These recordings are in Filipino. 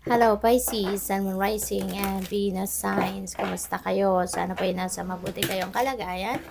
Hello Pisces, Sun, Moon Rising, and Venus Signs. Kumusta kayo? Sana po ay nasa mabuti kayong kalagayan.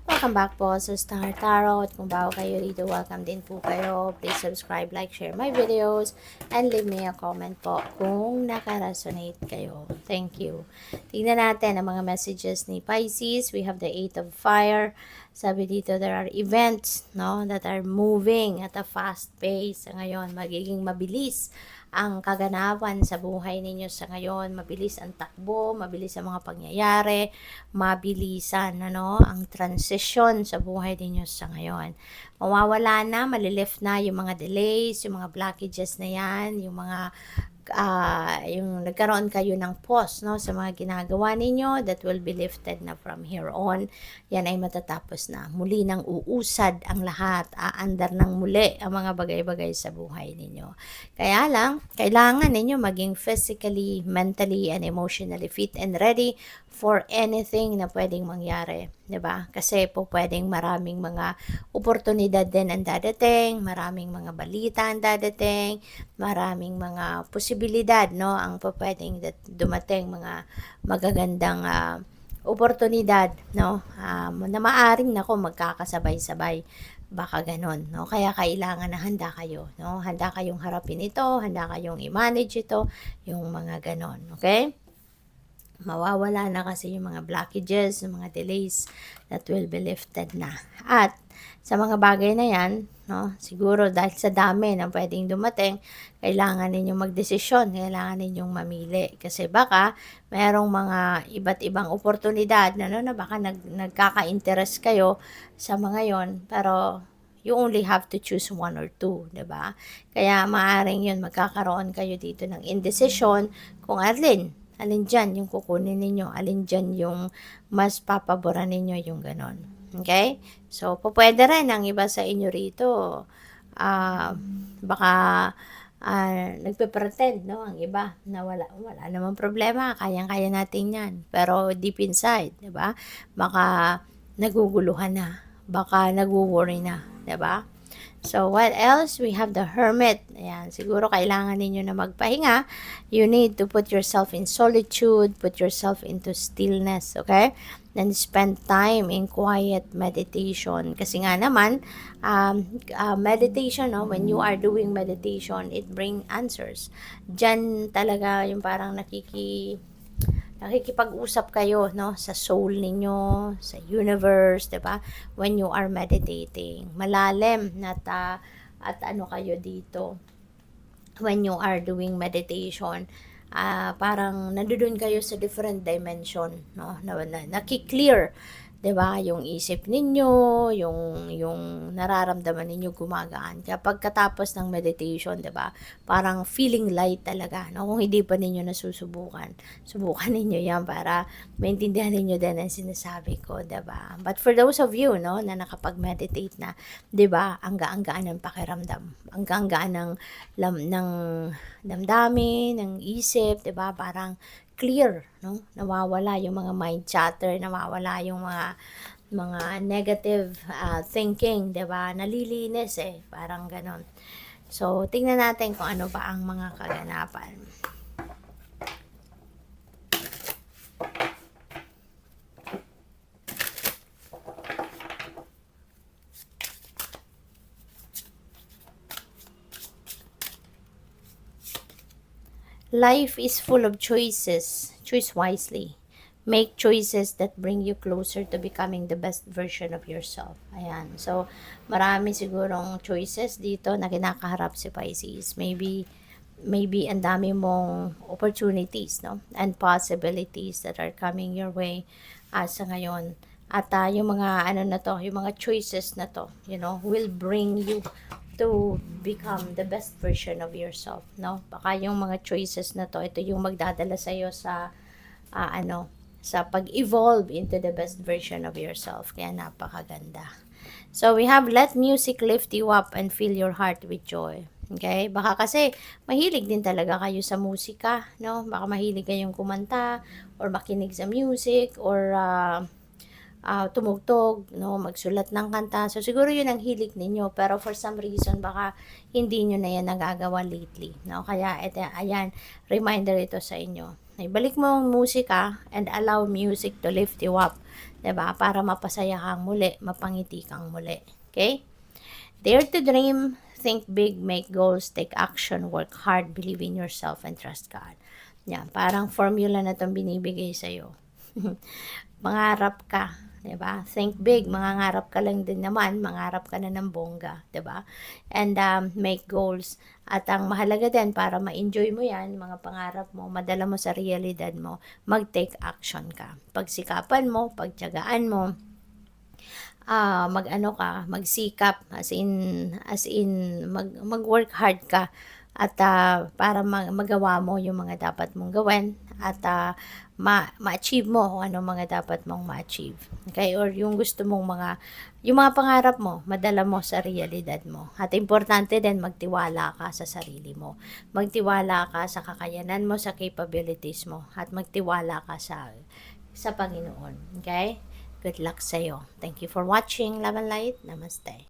Welcome back po sa Star Tarot. Kung bago kayo rito, welcome din po kayo. Please subscribe, like, share my videos, and leave me a comment po kung naka-resonate kayo. Thank you. Tingnan natin ang mga messages ni Pisces. We have the 8 of Fire. Sabi dito, there are events that are moving at a fast pace. Ngayon, magiging mabilis ang kaganapan sa buhay ninyo sa ngayon. Mabilis ang takbo, mabilis ang mga pangyayari, mabilisan ang transition sa buhay ninyo sa ngayon. Mawawala na, malilift na yung mga delays, yung mga blockages na yan, yung mga yung nagkaroon kayo ng pause sa mga ginagawa ninyo, that will be lifted na from here on. Yan ay matatapos na. Muli nang uusad ang lahat, aandar ng muli ang mga bagay-bagay sa buhay ninyo. Kaya lang, kailangan ninyo maging physically, mentally, and emotionally fit and ready for anything na pwedeng mangyari. 'Di ba? Kasi po pwedeng maraming mga oportunidad din ang dadating, maraming mga balita ang dadating, maraming mga posibilidad ang pwedeng dumating, mga magagandang oportunidad na maaring magkakasabay-sabay, baka ganon, kaya kailangan na handa kayo, handa kayong harapin ito, handa kayong i-manage ito, yung mga ganon, okay? Mawawala na kasi yung mga blockages, yung mga delays that will be lifted na. At sa mga bagay na yan, siguro dahil sa dami ng pwedeng dumating, kailangan ninyong magdesisyon, kailangan ninyong mamili. Kasi baka mayroong mga iba't ibang oportunidad na baka nagkaka-interest kayo sa mga yon, pero you only have to choose one or two, 'di ba? Kaya maaring yun, magkakaroon kayo dito ng indecision kung alin dyan yung kukunin ninyo, alin dyan yung mas papaboran ninyo, yung ganon. Okay? So, pwede rin ang iba sa inyo rito, baka nagpe-pretend, ang iba, na wala namang problema, kayang-kaya natin yan. Pero deep inside, 'di ba? Baka naguguluhan na, baka nagwo-worry na, 'di ba? So, what else? We have the Hermit. Ayan, siguro kailangan ninyo na magpahinga. You need to put yourself in solitude, put yourself into stillness, okay? Then spend time in quiet meditation. Kasi nga naman, meditation, when you are doing meditation, it bring answers. Diyan talaga yung parang nakikipag-usap kayo sa soul ninyo, sa universe, 'di ba? When you are meditating, malalim at ano kayo dito. When you are doing meditation, parang nandoon kayo sa different dimension, naki-clear, 'di ba? Yung isip ninyo, yung nararamdaman ninyo gumagaan. Kaya pagkatapos ng meditation, 'di ba? Parang feeling light talaga, Kung hindi pa ninyo nasusubukan, subukan ninyo 'yan para maintindihan ninyo din ang sinasabi ko, 'di ba? But for those of you, na nakapag-meditate na, 'di ba? Ang gaan-gaan ng pakiramdam, ang gaan-gaan ng damdamin, ng isip, 'di ba? Parang clear, nawawala yung mga mind chatter, nawawala yung mga negative thinking, 'di ba? Nalilinis parang ganon. So, tingnan natin kung ano ba ang mga kaganapan. Life is full of choices. Choose wisely. Make choices that bring you closer to becoming the best version of yourself. Ayan. So, marami sigurong choices dito na kinakaharap si Pisces. Maybe ang dami mong opportunities, and possibilities that are coming your way sa ngayon. At yung mga yung mga choices na to, will bring you to become the best version of yourself, Baka yung mga choices na to, ito yung magdadala sa iyo sa sa pag-evolve into the best version of yourself. Kaya napakaganda. So, we have let music lift you up and fill your heart with joy. Okay? Baka kasi mahilig din talaga kayo sa musika, Baka mahilig kayong kumanta or makinig sa music or tumugtog, no, magsulat ng kanta. So, siguro yun ang hilig ninyo. Pero for some reason, baka hindi nyo na yan nagagawa lately. No? Kaya, ayan, reminder ito sa inyo. Ibalik mo ang musika and allow music to lift you up. 'Di ba? Para mapasaya kang muli, mapangiti kang muli. Okay? Dare to dream, think big, make goals, take action, work hard, believe in yourself, and trust God. Yan, parang formula na itong binibigay sa'yo. Mangarap ka, 'di ba? Think big, mangangarap ka lang din naman, mangarap ka na ng bongga, 'di ba? And make goals. At ang mahalaga din para ma-enjoy mo 'yan, mga pangarap mo, madala mo sa realidad mo, mag-take action ka. Pagsikapan mo, pagtiyagaan mo, mag-ano ka, magsikap, as in mag-work hard ka at para magawa mo yung mga dapat mong gawin at ma-achieve mo kung ano mga dapat mong ma-achieve. Okay? Or yung gusto mong yung mga pangarap mo, madala mo sa realidad mo. At importante din, magtiwala ka sa sarili mo. Magtiwala ka sa kakayanan mo, sa capabilities mo. At magtiwala ka sa Panginoon. Okay? Good luck sa'yo. Thank you for watching. Love and light. Namaste.